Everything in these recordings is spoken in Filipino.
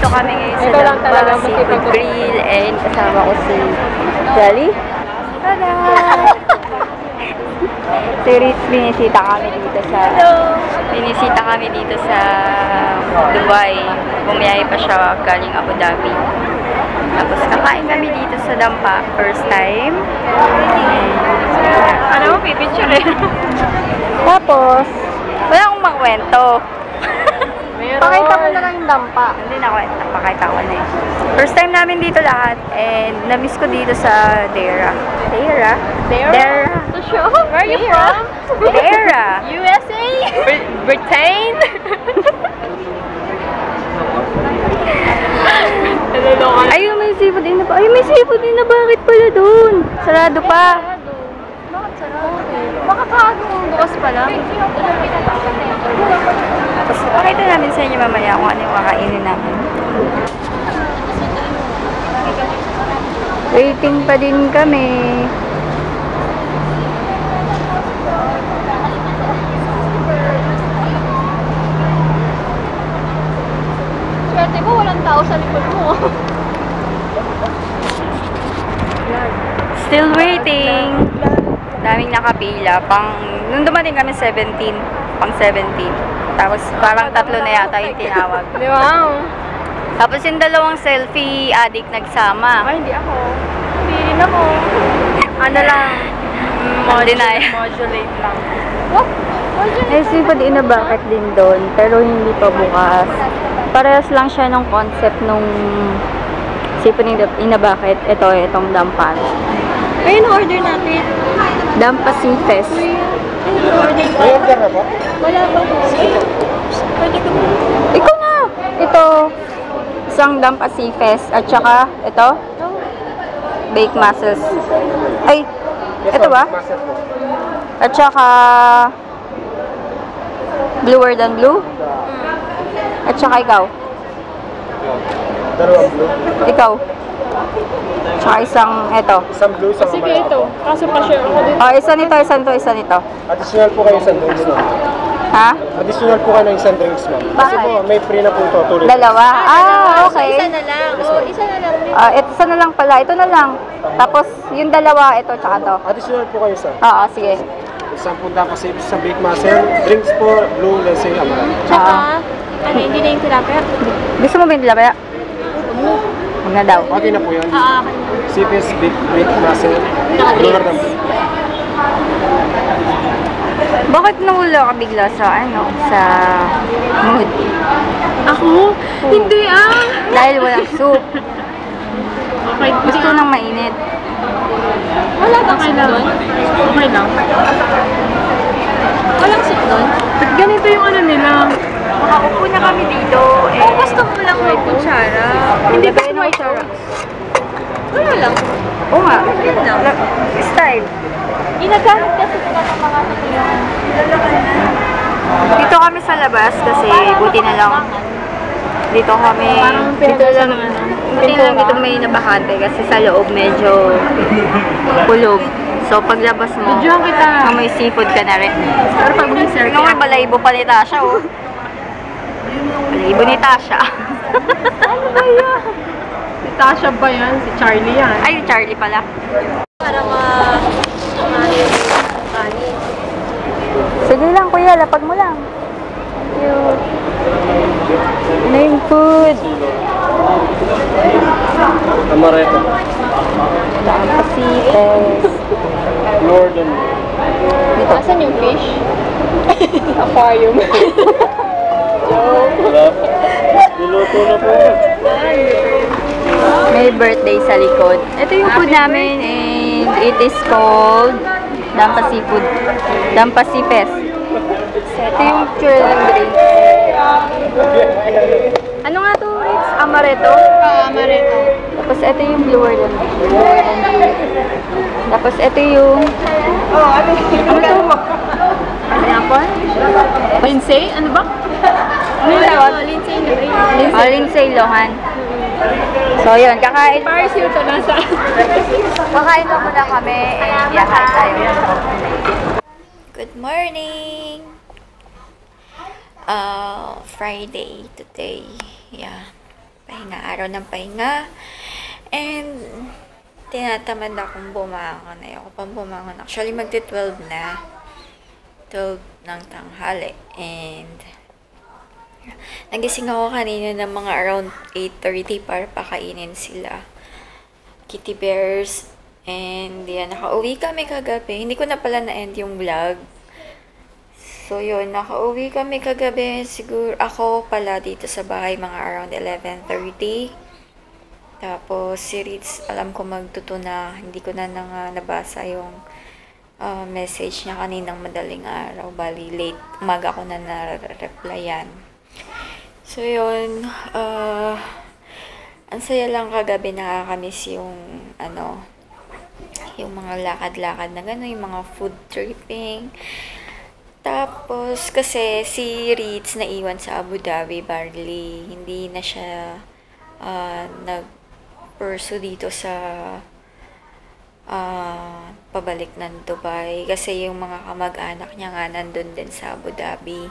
kami ngayon sa Dampa Seafood Grill and kasama ko si Jolly. Tada! Si Ritz, binisita kami dito sa Dubai. Bumiyahe pa siya galing Abu Dhabi. Tapos kakain kami dito sa Dampa. First time. Ano mo, pipicture eh. Tapos, wala akong makwento. Pakita mo na lang yung Dampa. Hindi na kwenta. Pakita ko na eh. First time namin dito lahat. And na-miss ko dito sa Dera. Dera? To show? Where are you from? Dera. USA? Britain? Ayun, may seafood din na pa. Ayun, may seafood din na. Bakit pala dun? Sarado pa. Bakit sarado? Baka kagong bukas pa lang. Tapos pakita namin sa inyo mamaya kung ano yung kakainin namin. Waiting pa din kami. Swerte mo, walang tao sa likod mo. Still waiting. Daming nakapila. Nung dumating kami 17. Pang 17. Tapos parang 3 na yata yung tinawag. Wow. Tapos yung dalawang selfie addict nagsama. Ay, hindi ako. Hindi rin ako. Ano lang? Modulate lang. What? Eh, seafood in a bucket din doon. Pero hindi pa bukas. Parehas lang siya ng concept nung seafood in a bucket. Itong Dampa. Ayun, order natin. Dampa Sea Fest. Order na ba? Wala pa po. Pwede ko ba? Ikaw na! Ito, isang Dampa Sea Fest. At saka, ito, baked mussels. Ay, ito ba? At saka, bluer than blue. At saka ikaw. Dalawang blue. Ikaw. Tsaka isang, eto. Isang blue, isang Sige ito. Kaso pa-share ako dito. Oh, isa nito, isa nito. Additional po kayo isang drinks, ma'am. Ha? Additional po kayo ng isang drinks, ma'am. Kasi Bakit? po, may free na po ito. Dalawa? Okay. Isa na lang. Oo, isa na lang. Isa na lang pala. Ito na lang. Tapos, yung dalawa, ito, tsaka to. Additional po kayo, sir. Oo, sige. Isang punta kasi sa baked mussel. Drinks po, blue, lasing, amaranth. Tsaka, ano, hindi na yung tilapia? Gusto mo ba yung dilapaya? Huwag na daw. Okay na po yan. Akin. CPS, baked mussel. Blue na blue. Bakit nawala ka bigla sa, sa mood? Ako? Hindi ah! Dahil walang soup. Okay, Gusto nang mainit. wala bang soup doon? Okay lang. Walang soup doon? Ba't ganito yung ano nila? Makaupo na kami dito. Oh, gusto mo lang may kutsara. Hindi ba may kutsara? Wala lang. Oo nga. Yun lang. Style. Ginagamit kasi sila ng mga sasakyan. Dito kami sa labas kasi buti na lang. Dito kami. Dito lang. Buti na lang dito may nabakante kasi sa loob medyo kulog. So paglabas mo, Videohan kita. may seafood ka na rin. Pero pag may circle. Tingnan mo, balaybo pa ni Tasha, oh. Balaybo ni Tasha. Ano ba yan? Si Tasha ba yan? Si Charlie yan. Ay, Charlie pala. Parang kanin. Sige lang, kuya. Lapag mo lang. Cute. Name food. Amaretto. Dampa Sea Fest. Northern. Dito. Asan yung fish? Aquarium. Wala pa. Niluto na po. May birthday sa likod. Ito yung food namin and it is called Dampa Seafood. Dampa Sea Fest. Ito yung churning drink. Ano nga to, Ritz? Amaretto? Amaretto. Tapos ito yung bluer than blue. Tapos ito yung... ano to? Pineapple? Lindsay? Ano ba? Ano yung tawag? Lindsay. Lindsay Lohan. So yun, kakain. Paris yung ito nasa. Kakain lang muna kami and yahay tayo. Good morning! Friday today. Yeah. pahinga, araw ng pahinga. And tinatamad akong bumangon. Ayoko pang bumangon. Actually, magti-12 na. 12 ng tanghali. And nagising ako kanina ng mga around 8:30 para pakainin sila. Kitty Bears. And yan, nakauwi kami kagabi. Hindi ko na pala na-end yung vlog. So yun, nakauwi kami kagabi. Siguro ako pala dito sa bahay mga around 11:30. Tapos si Ritz, alam ko magtuto na. Hindi ko na nabasa yung message niya kaninang madaling araw. Bali, late. Umaga ko na na-replyan. So yun, ang saya lang kagabi, nakakamiss yung yung mga lakad-lakad na gano'n, yung mga food tripping. Tapos, kasi si Ritz naiwan sa Abu Dhabi, barely. Hindi na siya nag-pursue dito sa pabalik ng Dubai. Kasi yung mga kamag-anak niya nga nandun din sa Abu Dhabi.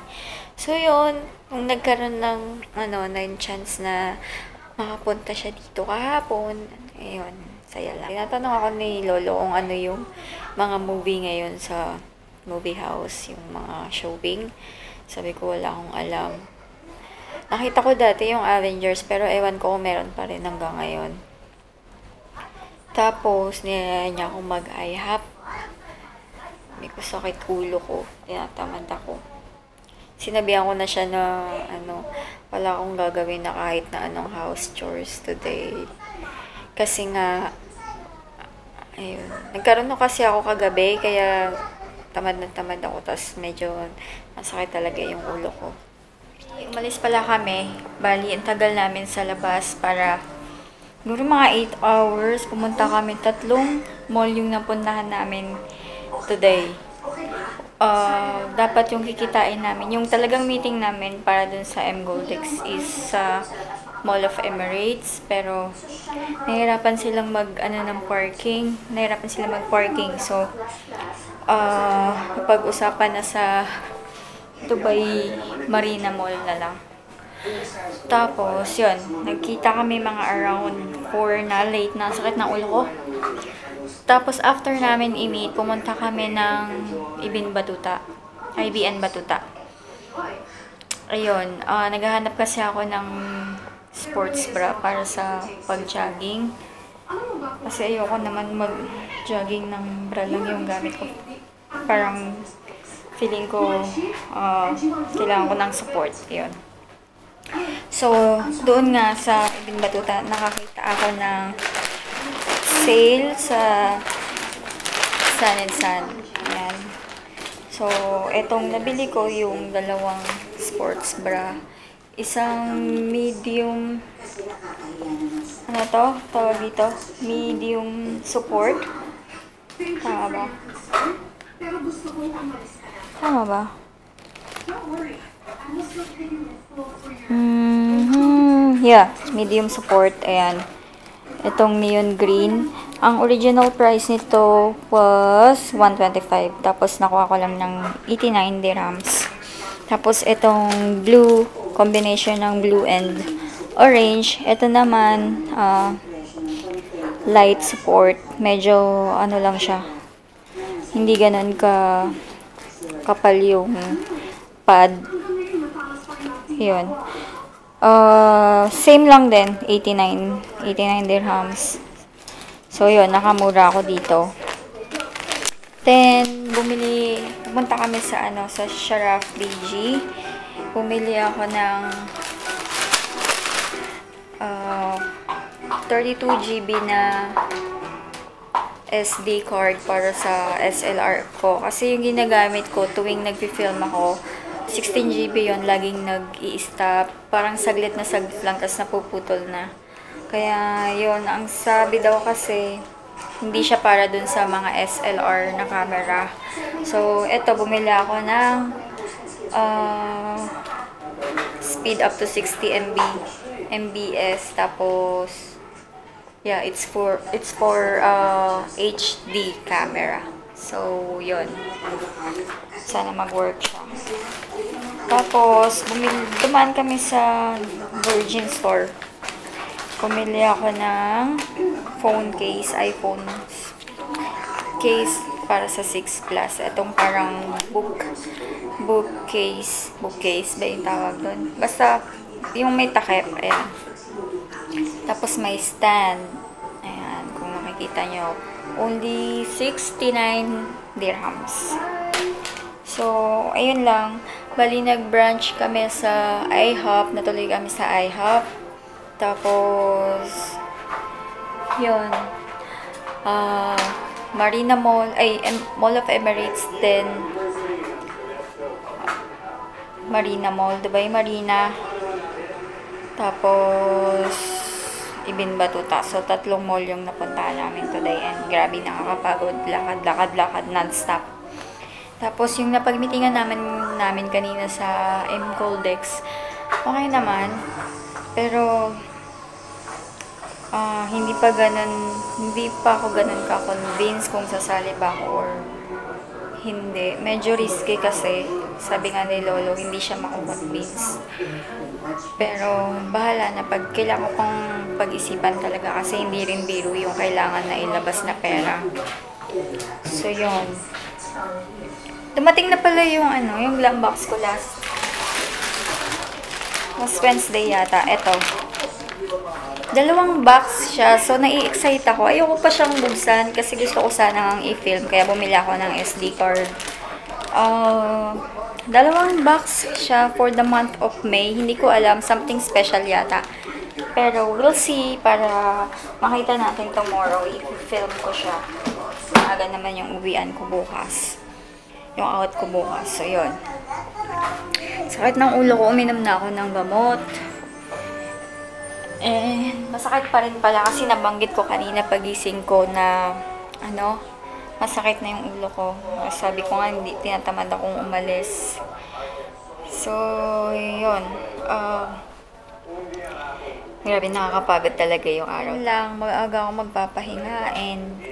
So, yun. Nung nagkaroon ng chance na makapunta siya dito kahapon, ayun. Saya lang. Tinatanong ako ni Lolo kung ano yung mga movie ngayon sa movie house, yung mga showing. Sabi ko, wala akong alam. Nakita ko dati yung Avengers, pero ewan ko kung meron pa rin hanggang ngayon. Tapos, nilala niya akong mag-IHOP. May sakit ulo ko. Tinatamad ako. Sinabihan ko na siya na, wala akong gagawin na kahit na anong house chores today. Kasi nga, ayun. Nagkaroon kasi ako kagabi, kaya tamad na tamad ako. Tapos medyo masakit talaga yung ulo ko. Umalis pala kami. Bali, ang tagal namin sa labas para siguro mga 8 hours. Pumunta kami 3 mall yung napuntahan namin today. Dapat yung kikitain namin, yung talagang meeting namin para dun sa M Goldex is sa Mall of Emirates, pero nahirapan silang mag-parking. So, pag-usapan na sa Dubai Marina Mall na lang. Tapos, yun, nagkita kami mga around 4 na, late na, sakit ng ulo ko. Tapos, after namin i-meet, pumunta kami ng IBN Batuta. Ayun, naghahanap kasi ako ng sports bra para sa pag-jogging. Kasi ayoko naman mag-jogging ng bra lang yung gamit ko. Parang feeling ko kailangan ko ng support. Ayun. So, doon nga sa IBN Batuta, nakakita ako ng sale sa Sun & Sun. Ayan. So, etong nabili ko yung 2 sports bra. Isang medium, tawag dito? Medium support. Tama ba? Yeah, medium support. Ayan. Itong neon green. Ang original price nito was 125. Tapos nakuha ko lang ng 89 dirhams. Tapos itong blue, combination ng blue and orange. Ito naman, light support. Medyo lang siya. Hindi ganun kapal yung pad. Yun. Same lang din, 89 dirhams. So, yun, nakamura ako dito. Then, pumunta kami sa Sharaf BG. Bumili ako ng 32 GB na SD card para sa SLR ko. Kasi yung ginagamit ko tuwing nag-film ako, 16 GB yun, laging nag-i-stop. Parang saglit lang, tas napuputol na. Kaya yun, ang sabi daw kasi, hindi siya para dun sa mga SLR na camera. So, eto, bumili ako ng speed up to 60 MBs. Tapos, yeah, it's for HD camera. So, yun. Sana mag-work siya. Tapos, dumaan kami sa Virgin Store. Pumili ako ng phone case, iPhone case para sa 6 Plus. Itong parang bookcase ba yung tawag doon? Basta, yung may takip, ayan. Tapos may stand. Ayan, kung makikita nyo. Only 69 dirhams. So, ayun lang. Bali, nag-branch kami sa IHOP. Natuloy kami sa IHOP. Tapos, yun. Marina Mall, Mall of Emirates din. Marina Mall, Dubai Marina. Tapos, Ibn Battuta. So, 3 mall yung napuntahan namin today. And grabe, nakakapagod. Lakad, non-stop. Tapos, yung napagmitingan namin kanina sa M. Coldex, okay naman. Pero, hindi pa ako ganun ka-convince kung sasali ba ako or hindi. Medyo risky kasi, sabi nga ni Lolo, hindi siya mako-convince. Pero, bahala na. Kailangan ko pang pag-isipan talaga kasi hindi rin biro yung kailangan na ilabas na pera. So, yun. Dumating na pala yung black box ko last Wednesday yata. Eto. 2 box siya. So, nai-excite ako. Ayoko pa siyang buksan kasi gusto ko sanang i-film. Kaya bumili ako ng SD card. 2 box siya for the month of May. Hindi ko alam. Something special yata. Pero, we'll see para makita natin tomorrow. I-film ko siya. Maaga naman yung uwian ko bukas. Yung out ko bukas. So, yun. Sakit ng ulo ko. Uminom na ako ng gamot. Masakit pa rin pala kasi nabanggit ko kanina pagising ko na masakit na yung ulo ko. Sabi ko nga hindi tinatamad akong umalis. So, yun. Grabe, nakakapagod talaga yung araw lang. Mag-aga ako magpapahinga and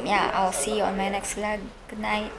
yeah, I'll see you on my next vlog. Good night.